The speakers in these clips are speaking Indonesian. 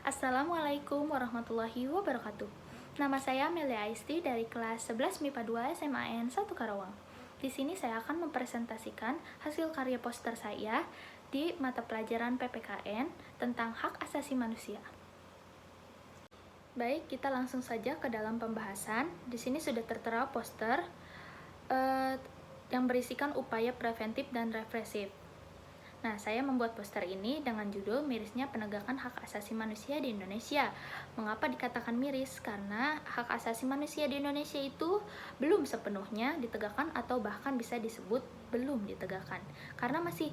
Assalamualaikum warahmatullahi wabarakatuh. Nama saya Melia Aisti dari kelas 11 MIPA 2 SMAN 1 Karawang. Di sini saya akan mempresentasikan hasil karya poster saya di mata pelajaran PPKN tentang hak asasi manusia. Baik, kita langsung saja ke dalam pembahasan. Di sini sudah tertera poster yang berisikan upaya preventif dan represif. Nah, saya membuat poster ini dengan judul Mirisnya Penegakan Hak Asasi Manusia di Indonesia. Mengapa dikatakan miris? Karena hak asasi manusia di Indonesia itu belum sepenuhnya ditegakkan atau bahkan bisa disebut belum ditegakkan. Karena masih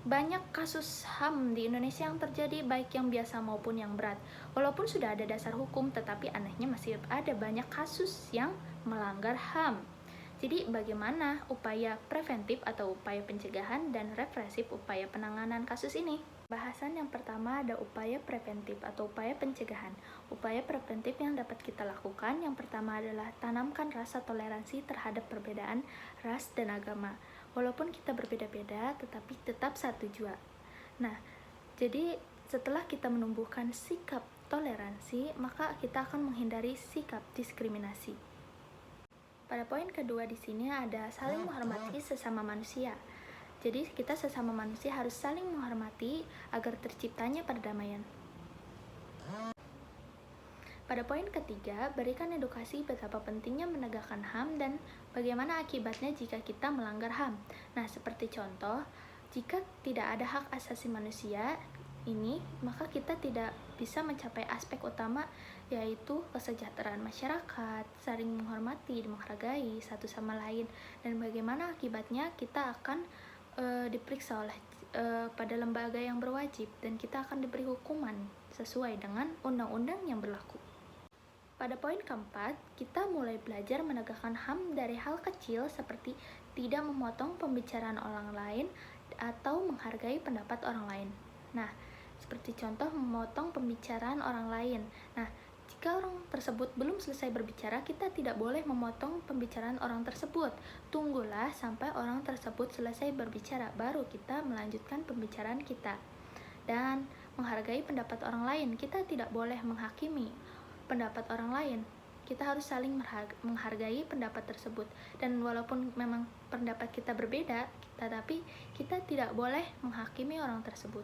banyak kasus HAM di Indonesia yang terjadi, baik yang biasa maupun yang berat. Walaupun sudah ada dasar hukum, tetapi anehnya masih ada banyak kasus yang melanggar HAM. Jadi bagaimana upaya preventif atau upaya pencegahan dan represif upaya penanganan kasus ini? Bahasan yang pertama ada upaya preventif atau upaya pencegahan. Upaya preventif yang dapat kita lakukan yang pertama adalah tanamkan rasa toleransi terhadap perbedaan ras dan agama. Walaupun kita berbeda-beda, tetapi tetap satu jua. Nah, jadi setelah kita menumbuhkan sikap toleransi, maka kita akan menghindari sikap diskriminasi. Pada poin kedua di sini ada saling menghormati sesama manusia. Jadi kita sesama manusia harus saling menghormati agar terciptanya perdamaian. Pada poin ketiga, berikan edukasi betapa pentingnya menegakkan HAM dan bagaimana akibatnya jika kita melanggar HAM. Nah, seperti contoh, jika tidak ada hak asasi manusia ini, maka kita tidak bisa mencapai aspek utama, yaitu kesejahteraan masyarakat, saling menghormati, menghargai satu sama lain, dan bagaimana akibatnya kita akan diperiksa oleh pada lembaga yang berwajib, dan kita akan diberi hukuman sesuai dengan undang-undang yang berlaku. Pada poin keempat, kita mulai belajar menegakkan HAM dari hal kecil seperti tidak memotong pembicaraan orang lain atau menghargai pendapat orang lain. Nah, seperti contoh memotong pembicaraan orang lain. Nah, jika orang tersebut belum selesai berbicara, kita tidak boleh memotong pembicaraan orang tersebut. Tunggulah sampai orang tersebut selesai berbicara, baru kita melanjutkan pembicaraan kita. Dan menghargai pendapat orang lain, kita tidak boleh menghakimi pendapat orang lain. Kita harus saling menghargai pendapat tersebut. Dan walaupun memang pendapat kita berbeda, tetapi kita tidak boleh menghakimi orang tersebut.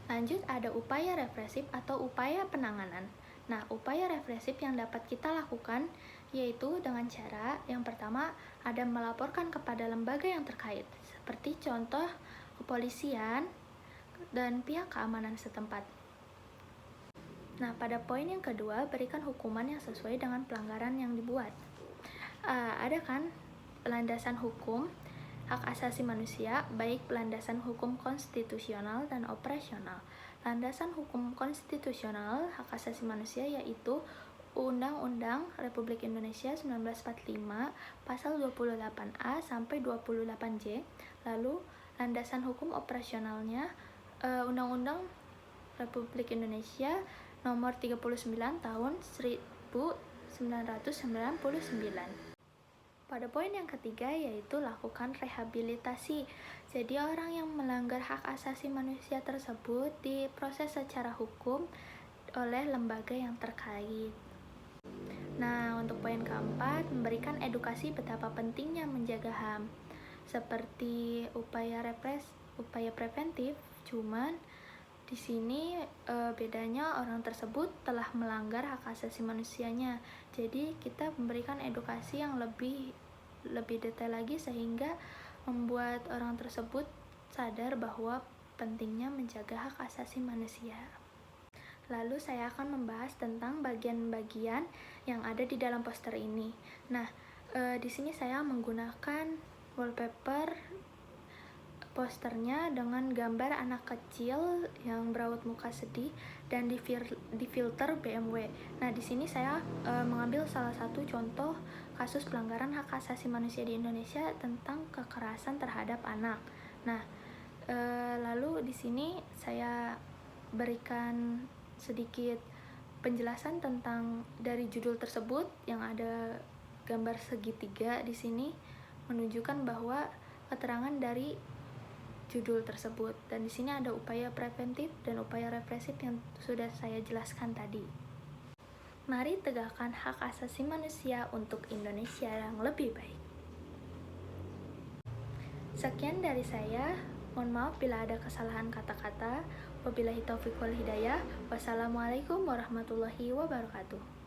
Lanjut, ada upaya represif atau upaya penanganan. Nah, upaya represif yang dapat kita lakukan yaitu dengan cara yang pertama ada melaporkan kepada lembaga yang terkait, seperti contoh kepolisian dan pihak keamanan setempat. Nah, pada poin yang kedua, berikan hukuman yang sesuai dengan pelanggaran yang dibuat. Ada kan landasan hukum hak asasi manusia, baik landasan hukum konstitusional dan operasional. Landasan hukum konstitusional hak asasi manusia yaitu Undang-Undang Republik Indonesia 1945 pasal 28A sampai 28J. Lalu landasan hukum operasionalnya Undang-Undang Republik Indonesia nomor 39 tahun 1999. Pada poin yang ketiga yaitu lakukan rehabilitasi. Jadi orang yang melanggar hak asasi manusia tersebut diproses secara hukum oleh lembaga yang terkait. Nah, untuk poin keempat, memberikan edukasi betapa pentingnya menjaga HAM. Seperti upaya preventif, cuman di sini bedanya orang tersebut telah melanggar hak asasi manusianya. Jadi kita memberikan edukasi yang lebih detail lagi sehingga membuat orang tersebut sadar bahwa pentingnya menjaga hak asasi manusia. Lalu saya akan membahas tentang bagian-bagian yang ada di dalam poster ini. Nah, di sini saya menggunakan wallpaper posternya dengan gambar anak kecil yang beraut muka sedih dan difilter BMW. Nah, di sini saya mengambil salah satu contoh kasus pelanggaran hak asasi manusia di Indonesia tentang kekerasan terhadap anak. Nah, lalu di sini saya berikan sedikit penjelasan tentang dari judul tersebut yang ada gambar segitiga di sini menunjukkan bahwa keterangan dari judul tersebut. Dan di sini ada upaya preventif dan upaya represif yang sudah saya jelaskan tadi. Mari tegakkan hak asasi manusia untuk Indonesia yang lebih baik. Sekian dari saya. Mohon maaf bila ada kesalahan kata-kata. Wabillahi taufiq wal hidayah. Wassalamualaikum warahmatullahi wabarakatuh.